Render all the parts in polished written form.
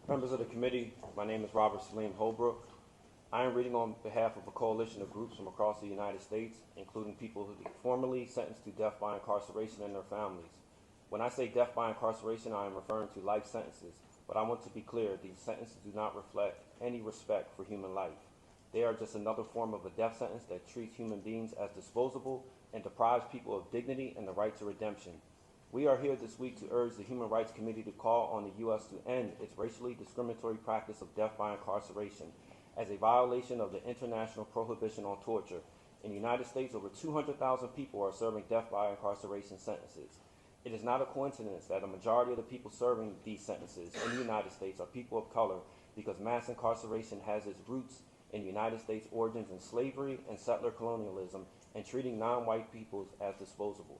Members of the committee, my name is Robert Saleem Holbrook. I am reading on behalf of a coalition of groups from across the United States, including people who were formerly sentenced to death by incarceration and their families. When I say death by incarceration, I am referring to life sentences, but I want to be clear, these sentences do not reflect any respect for human life. They are just another form of a death sentence that treats human beings as disposable and deprives people of dignity and the right to redemption. We are here this week to urge the Human Rights Committee to call on the U.S. to end its racially discriminatory practice of death by incarceration as a violation of the international prohibition on torture. In the United States, over 200,000 people are serving death by incarceration sentences. It is not a coincidence that a majority of the people serving these sentences in the United States are people of color, because mass incarceration has its roots in the United States' origins in slavery and settler colonialism and treating non-white peoples as disposable.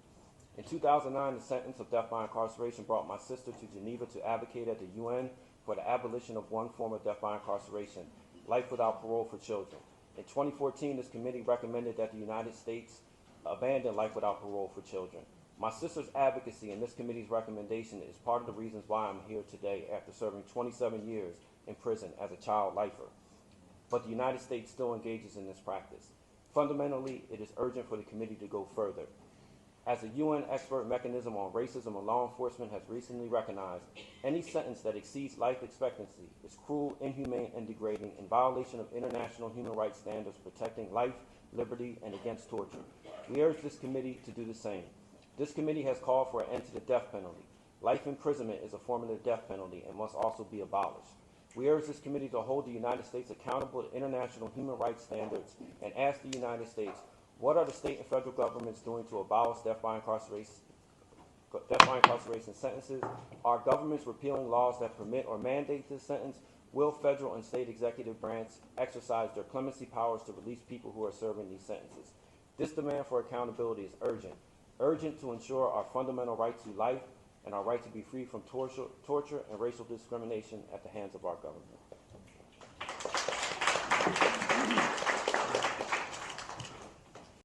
In 2009, the sentence of death by incarceration brought my sister to Geneva to advocate at the UN for the abolition of one form of death by incarceration, life without parole for children. In 2014, this committee recommended that the United States abandon life without parole for children. My sister's advocacy and this committee's recommendation is part of the reasons why I'm here today after serving 27 years in prison as a child lifer. But the United States still engages in this practice. Fundamentally, it is urgent for the committee to go further. As the UN expert mechanism on racism and law enforcement has recently recognized, any sentence that exceeds life expectancy is cruel, inhumane, and degrading in violation of international human rights standards protecting life, liberty, and against torture. We urge this committee to do the same. This committee has called for an end to the death penalty. Life imprisonment is a form of the death penalty and must also be abolished. We urge this committee to hold the United States accountable to international human rights standards and ask the United States, what are the state and federal governments doing to abolish death by incarceration sentences? Are governments repealing laws that permit or mandate this sentence? Will federal and state executive branches exercise their clemency powers to release people who are serving these sentences? This demand for accountability is urgent to ensure our fundamental right to life and our right to be free from torture and racial discrimination at the hands of our government.